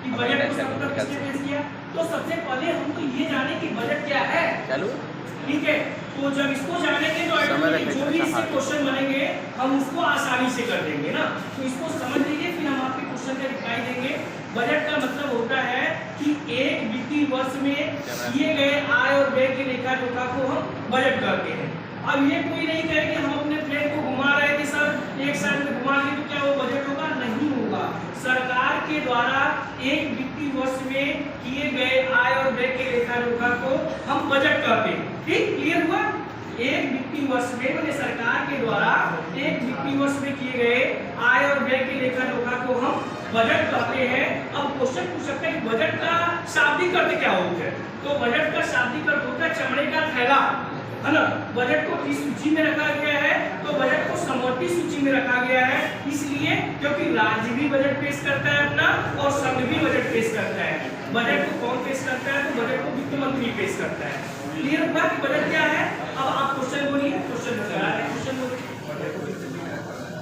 कि बजट को सर्वप्रथम किसने पेश किया। तो सबसे पहले हम तो ये जाने कि बजट क्या है, ठीक है। तो जब इसको जानेंगे तो जो भी इससे क्वेश्चन बनेंगे हम उसको आसानी से कर देंगे ना। तो इसको समझ लीजिए, फिर हम आपके क्वेश्चन का रिप्लाई देंगे। बजट का मतलब होता है कि एक वित्तीय वर्ष में किए गए आय और व्यय के लेखा जोखा को हम बजट कहते हैं। अब ये कोई नहीं कहे कि हम अपने प्लेन को घुमा रहे थे सर, एक साइड में घुमा के तो क्या वो बजट होगा, नहीं होगा। सरकार के द्वारा एक वित्तीय वर्ष में किए गए आय और व्यय के लेखा जोखा को हम बजट कहते हैं। ठीक, क्लियर हुआ। एक वित्तीय वर्ष में मतलब सरकार के द्वारा एक वित्तीय वर्ष में किए गए आय और व्यय के लेखा जोखा को हम बजट कहते हैं। अब क्वेश्चन पूछ सकते हैं कि बजट का शाब्दिक अर्थ क्या होता है। तो बजट का शाब्दिक अर्थ होता है चमड़े का थैला, है ना। बजट को किस सूची में रखा गया है, तो बजट को समवर्ती सूची में रखा गया है, इसलिए क्योंकि राज्य भी बजट पेश करता है अपना और संघ भी बजट पेश करता है। बजट को कौन पेश करता है, तो बजट को वित्त मंत्री पेश करता है। क्लियर हुआ कि बजट क्या है। अब आप क्वेश्चन बोलिए, क्वेश्चन बोलिए।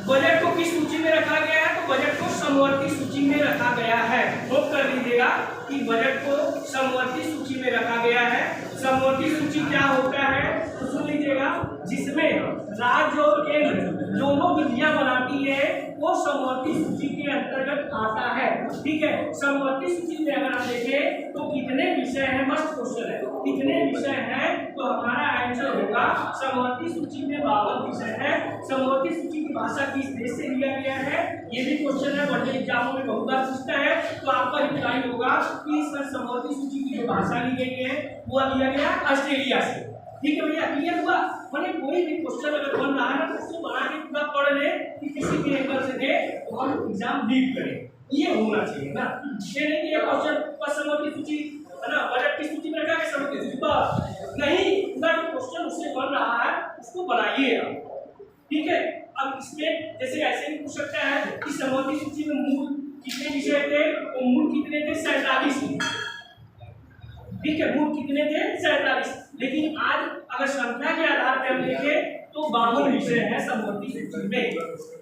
बजट को किस सूची में रखा गया है, तो बजट को समवर्ती सूची में रखा गया है। नोट कर लीजिएगा कि बजट को समवर्ती सूची में रखा गया है। समवर्ती सूची क्या होता है, तो सुन लीजिएगा, जिसमें राज्य और केंद्र दोनों विधियां बनाती है वो समवर्ती सूची के अंतर्गत आता है। ठीक है, समवर्ती सूची में अगर आप देखें तो कितने विषय हैं, मस्त क्वेश्चन है, कितने विषय हैं, तो हमारा आंसर होगा समवर्ती सूची में 52 विषय है। समवर्ती सूची की भाषा किस देश से लिया गया है, ये भी क्वेश्चन है, बड़े एग्जामों में बहुत बार पूछता है। तो आपका रिप्लाई होगा कि सर समवर्ती सूची की जो भाषा ली गई है वो लिया गया ऑस्ट्रेलिया से। ठीक है भैया, क्लियर हुआ। मैंने कोई भी क्वेश्चन अगर बन रहा है ना, उसको बना के पूरा पढ़ ले कि किसी भी एंगल से दे तो हम एग्जाम लीड करें, ये होना चाहिए ना। ये नहीं कि ये क्वेश्चन पर समवर्ती सूची है ना, बजट की सूची में रखा है, समवर्ती सूची पर नहीं, पूरा जो क्वेश्चन उससे बन रहा है उसको बनाइए आप। ठीक है, अब इसमें जैसे ऐसे भी पूछ सकता है कि समवर्ती सूची में मूल कितने विषय थे, तो मूल कितने थे, 47। ठीक है, मूल कितने थे, 47। लेकिन आज अगर संख्या के आधार पर हम देखें तो 52 विषय हैं समवर्ती सूची में।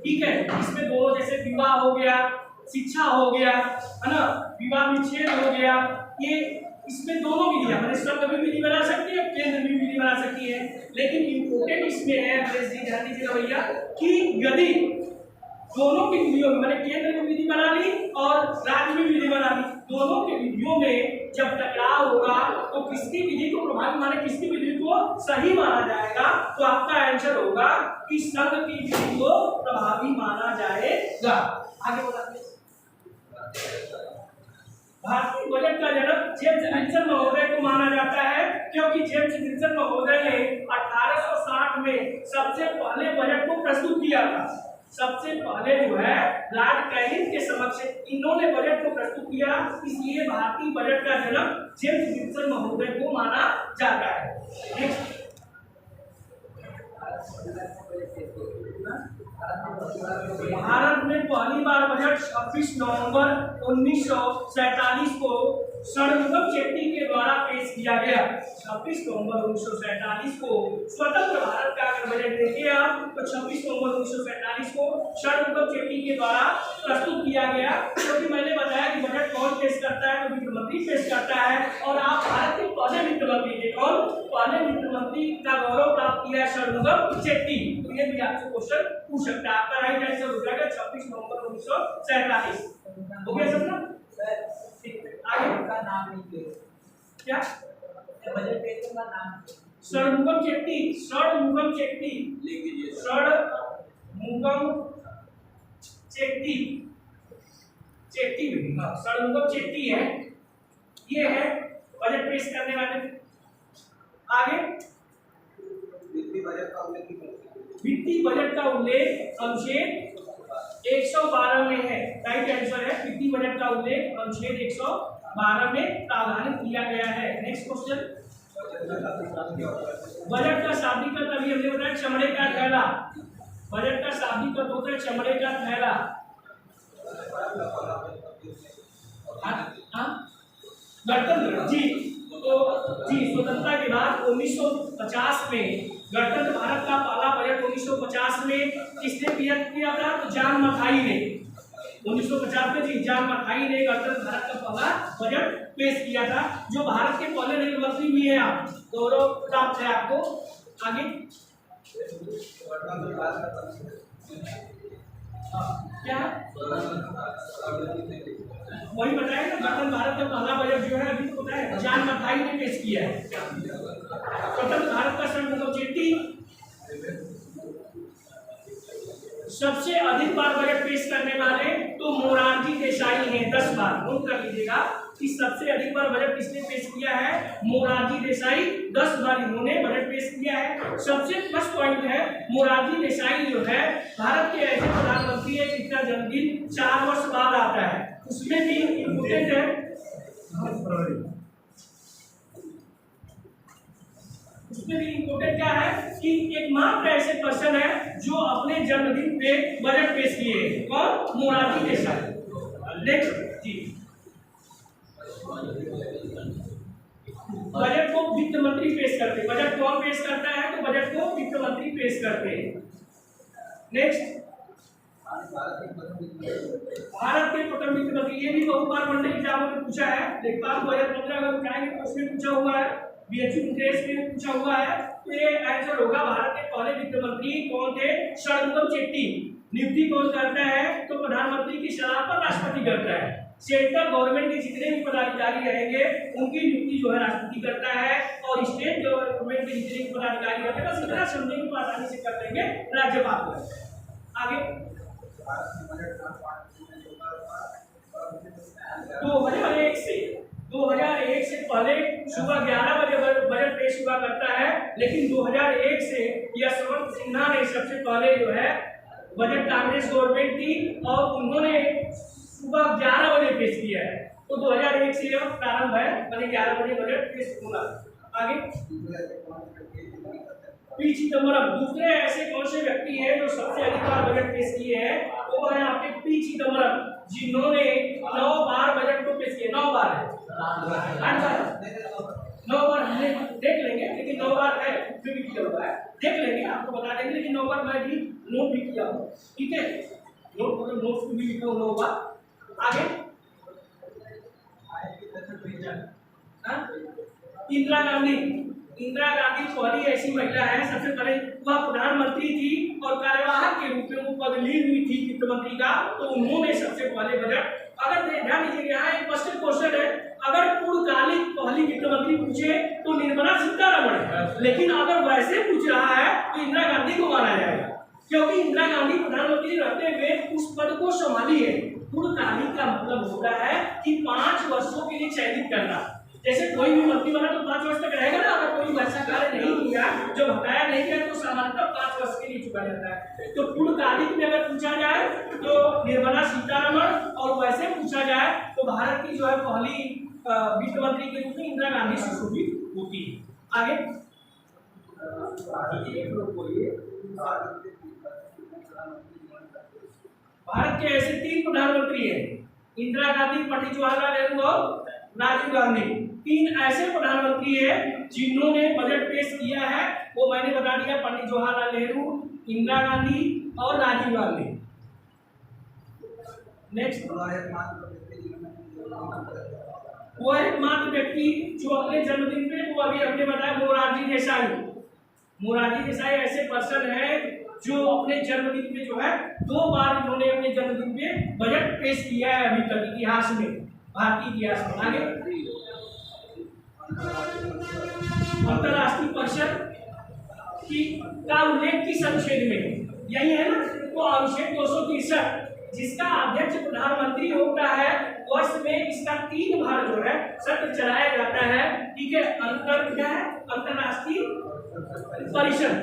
ठीक है, इसमें दोनों जैसे विवाह हो गया, शिक्षा हो गया, है ना, विवाह विच्छेद हो गया, ये इसमें दोनों विधियां मैंने संघ भी विधि बना सकती है, केंद्र भी विधि बना सकती है। लेकिन इम्पोर्टेंट इसमें है, ध्यान दीजिएगा भैया, कि यदि दोनों की विधियों में मैंने केंद्र में विधि बना ली और राज्य में विधि बना ली, दोनों की विधियों में जब टकराव होगा तो किसकी विधि को प्रभावी माने, किसकी विधि को सही माना जाएगा, तो आपका आंसर होगा कि संघ की विधि को प्रभावी माना जाएगा। आगे बताइए। भारतीय बजट का जनक जेम्स विल्सन महोदय को माना जाता है, क्योंकि जेम्स विल्सन महोदय ने 1860 में सबसे पहले बजट को प्रस्तुत किया था। सबसे पहले जो है लॉर्ड कैनिंग के समक्ष इन्होंने बजट को प्रस्तुत किया, इसलिए भारतीय बजट का जनक जेम्स विल्सन महोदय को माना जाता है। भारत में पहली बार बजट 26 नवंबर 1947 को षणमुगम चेट्टी के द्वारा पेश किया गया। 26 नवंबर 1947 को स्वतंत्र भारत का अगर बजट देखिए आप तो 26 नवंबर 1947 को षणमुगम चेट्टी के द्वारा प्रस्तुत किया गया। क्योंकि मैंने बताया कि बजट कौन पेश करता है, तो वित्त मंत्री पेश करता है, और आप भारत के पहले वित्त मंत्री थे। कौन? पहले वित्त मंत्री का गौरव प्राप्त किया षणमुगम चेट्टी। तो ये भी आपसे क्वेश्चन पूछ सकता है। आपका राइट आंसर हो जाएगा 26 नवंबर 1947। हो गया समझा? आगे का नाम लिखिए। क्या बजट पेपर का नाम? षणमुगम चेट्टी। षणमुगम चेट्टी लिख दीजिए। षणमुगम चेट्टी, चेट्टी भी षणमुगम चेट्टी है, ये है बजट पेश करने वाले। आगे वित्तीय बजट का उल्लेख, वित्तीय बजट का उल्लेख अनुच्छेद 112 में है। राइट आंसर है, वित्तीय बजट का उल्लेख अनुच्छेद 112 में प्रावधान किया गया है। नेक्स्ट क्वेश्चन, बजट का शाब्दिक अर्थ अभी हमने बताया चमड़े का थैला। बजट का शाब्दिक अर्थ होता है चमड़े का थैला। गणतंत्र जी, तो जी स्वतंत्रता के बाद 1950 में गणतंत्र भारत का पहला बजट 1950 में किसने पेश किया था, तो जॉन मथाई ने। 1950 में जी जॉन मथाई ने गणतंत्र भारत का पहला बजट पेश किया था, जो भारत के पहले रेल मंत्री भी है। आप गौरव प्राप्त है आपको। आगे क्या वही बताया ना, गणतंत्र भारत का पहला बजट जो है अभी तो बताया जॉन मथाई ने पेश किया है। गणतंत्र भारत का सर्वप्रथम चेट्टी सबसे अधिक बार बजट पेश करने वाले तो मोरारजी देसाई हैं, 10 बार। नोट कर लीजिएगा कि सबसे अधिक बार बजट किसने पेश किया है, मोरारजी देसाई, 10 बार इन्होंने बजट पेश किया है। सबसे प्लस पॉइंट है मोरारजी देसाई जो है भारत के ऐसे प्रधानमंत्री है जिनका जन्मदिन 4 वर्ष बाद आता है। उसमें भी इम्पोर्टेंट है, उसमें भी इम्पोर्टेंट क्या है कि एक मात्र ऐसे पर्सन है जो अपने जन्मदिन पे बजट पेश किए। कौन? मोरारजी देसाई। नेक्स्ट जी, बजट को वित्त मंत्री पेश करते हैं। बजट कौन पेश करता है? तो बजट को वित्त मंत्री पेश करते हैं। नेक्स्ट, भारत के प्रथम वित्त मंत्री, ये भी बहुत बार वनडे एग्जाम में पूछा है। लेखपाल 2015 अगर उठाएंगे तो उसमें पूछा हुआ है, बीएचयू इंटरेस्ट में पूछा हुआ है। तो ये आंसर होगा भारत के पहले वित्त मंत्री कौन थे? षणमुगम चेट्टी। नियुक्ति कौन करता है? तो प्रधानमंत्री की सलाह पर राष्ट्रपति करता है। सेंट्रल गवर्नमेंट के जितने भी पदाधिकारी रहेंगे उनकी नियुक्ति जो है राष्ट्रपति करता है, और स्टेट गवर्नमेंट के जितने भी पदाधिकारी रहते हैं बस इतना समझेंगे तो आसानी से कर देंगे, राज्यपाल को। आगे 2001 से पहले सुबह 11 बजे बजट पेश हुआ करता है, लेकिन 2001 से यशवंत सिन्हा ने सबसे पहले जो है बजट कांग्रेस गवर्नमेंट थी और उन्होंने सुबह 11 बजे पेश किया है। तो 2001 से यह प्रारंभ है, मैंने 11 बजे बजट पेश होगा। आगे पी चिदम्बरम, दूसरे ऐसे कौन से व्यक्ति हैं जो सबसे अधिक बार बजट पेश किए हैं? तो वो है आपके पी चिदम्बरम, जिन्होंने 9 बार बजट को पेश किया। 9 बार है, 8 बार, 9 बार हमने देख लेंगे, लेकिन 9 बार है जो भी किया हुआ है, देख लेंगे, आपको बता देंगे। लेकिन 9 बार मैं भी नोट भी किया हूँ, ठीक है, नोट्स भी लिखा हूँ 9 बार। आगे इंदिरा गांधी, इंदिरा गांधी पहली ऐसी महिला है, सबसे पहले वह प्रधानमंत्री थी और कार्यवाहक के रूप में वो पद ली हुई थी वित्त मंत्री का, तो उन्होंने सबसे पहले बजट। अगर ध्यान दीजिए यहाँ एक क्वेश्चन है, अगर पूर्णकालिक पहली वित्त मंत्री पूछे तो निर्मला सीतारमण है, लेकिन अगर वैसे पूछ रहा है तो इंदिरा गांधी को माना जाएगा, क्योंकि इंदिरा गांधी प्रधानमंत्री रहते हुए उस पद को संभाली है। पूर्णकालिक का मतलब होता है कि 5 वर्षों के लिए चयनित करना। जैसे कोई भी मंत्री बना तो 5 वर्ष तक रहेगा ना, अगर कोई वैसा कार्य नहीं किया जो हटाया नहीं गया तो सामान्यतः 5 वर्ष के लिए चुका जाता है। तो पूर्णकालिक में अगर पूछा जाए तो निर्मला सीतारमण, और वैसे पूछा जाए तो भारत की जो है पहली वित्त मंत्री के रूप में इंदिरा गांधी सुशोभित होती है। आगे भारत के ऐसे 3 प्रधानमंत्री हैं, इंदिरा गांधी, पंडित जवाहरलाल नेहरू और राजीव गांधी। 3 ऐसे प्रधानमंत्री हैं जिन्होंने बजट पेश किया है, वो मैंने बता दिया, पंडित जवाहरलाल नेहरू, इंदिरा गांधी और राजीव गांधी। नेक्स्ट, वो एकमात्र व्यक्ति जो अपने जन्मदिन पे, वो अभी हमने बताया मोरारजी देसाई। मोरारजी देसाई ऐसे पर्सन है जो अपने जन्मदिन पे जो है 2 बार इन्होंने अपने जन्मदिन पे बजट पेश किया है अभी तक इतिहास में, भारतीय इतिहास में। आगे अंतरराष्ट्रीय परिषद का उल्लेख किस अनुच्छेद में? यही है ना, तो अनुच्छेद 263, जिसका अध्यक्ष प्रधानमंत्री होता है। वर्ष में इसका 3 बार जो है सत्र चलाया जाता है, ठीक है। क्या है? अंतरराष्ट्रीय परिषद,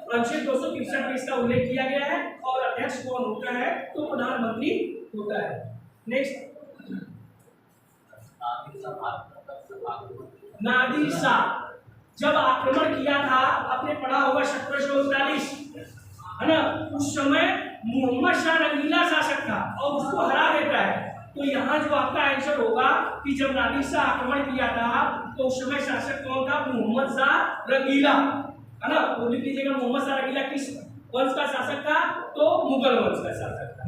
अनुच्छेद 263 में इसका उल्लेख किया गया है, और अध्यक्ष कौन होता है? तो प्रधानमंत्री होता है। नेक्स्ट, नादिर शाह, जब आक्रमण किया था, आपने पढ़ा होगा 1739, है ना, उस समय मोहम्मद शाह रंगीला शासक था और उसको हरा देता है। तो यहाँ जो आपका आंसर होगा कि जब नादिर शाह आक्रमण किया था तो उस समय शासक कौन था? मोहम्मद शाह रंगीला, है ना। तो लिख लीजिएगा, मोहम्मद शाह रंगीला किस वंश का शासक था? तो मुगल वंश का शासक था।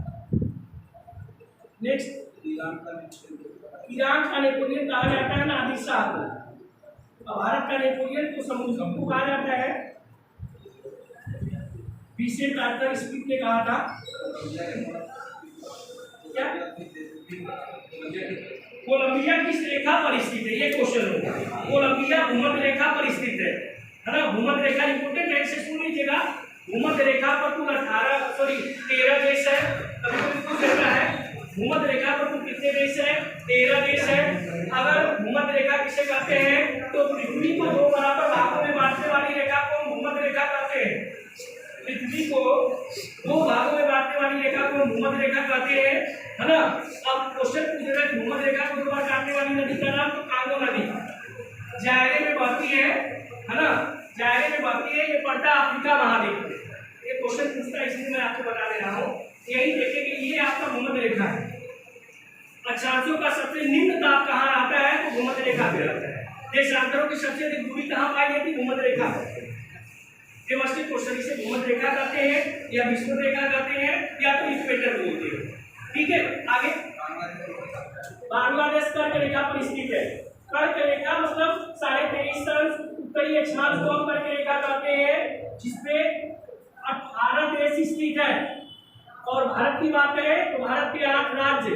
नेक्स्ट ईरान का नेपोलियन कहा जाता है नादिर-शाह को। और भारत का नेपोलियन को समुद्र को कहा जाता है विशेष आर्थिक स्पीड ने कहा था क्या कोलंबिया किस रेखा पर स्थित है, ये क्वेश्चन होगा। कोलंबिया भूमध्य रेखा पर स्थित है ना। भूमध्य रेखा इंपोर्टेंट है, इसे सुन लीजिएगा। भूमध्य रेखा पर कुल 13 देश है। भूमध्य रेखा पर कुल कितने देश है? 13 देश है। अगर भूमध्य रेखा किसे कहते हैं तो पृथ्वी को दो बराबर भागों में बांटने वाली रेखा को भूमध्य रेखा कहते हैं। पृथ्वी को दो भागों में बांटने वाली रेखा को भूमध्य रेखा कहते हैं, है ना। अब क्वेश्चन पूछेगा कि भूमध्य रेखा को दो बार काटने वाली नदी का नाम, तो कांगो नदी जायरे में बहती है ना। जायरे में बहती है, ये पड़ता अफ्रीका महाद्वीप में। ये क्वेश्चन पूछता है, इसलिए मैं आपको बता दे रहा हूँ। यही देखेंगे, ये आपका भूमध्य रेखा है। अक्षांशों का सबसे निम्न ताप कहाँ आता है तो भूमध्य रेखा पे आता है। देशांतरों की सबसे अधिक दूरी कहाँ पाई जाती है? भूमध्य रेखा पर। केमिस्ट्री क्वेश्चन इसे भूमध्य रेखा कहते हैं या विषुवत रेखा कहते हैं या तो इक्वेटर बोलते हैं। ठीक है, आगे बांग्लादेश कर्क रेखा पर स्थित है। कर्क रेखा मतलब 23.5 उत्तरी अक्षांश को हम कर्क रेखा कहते हैं, जिसपे 18 देश स्थित है। और भारत की बात करें तो भारत के 8 राज्य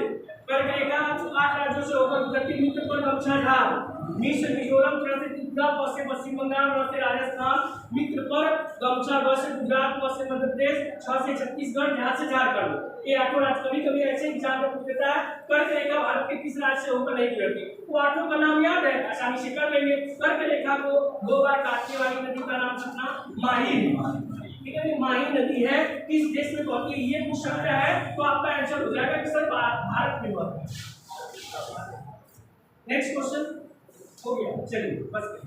कर्क रेखा 8 राज्यों से होकर गुजरती। मित्र पर गमछा ढाल मिस्र, मिजोरम, त्रिपुरा, पश्चिम बंगाल, से राजस्थान। मित्र पर गमछा से गुजरात, से मध्य प्रदेश, 6 से छत्तीसगढ़, यहाँ से झारखंड। ये 8 राज्य। कभी कभी ऐसे एग्जाम में पूछ देता है कर्क रेखा भारत के किस राज्य से होकर नहीं गुजरती, वो 8 का नाम याद है, आसानी से कर लेंगे। कर्क रेखा को 2 बार काटने वाली नदी का नाम कितना? माही। ठीक है, माही नदी है, किस देश में बहती है ये पूछ सकता है, तो आपका आंसर हो जाएगा कि सर भारत में बहती है। नेक्स्ट क्वेश्चन हो गया, चलिए बस।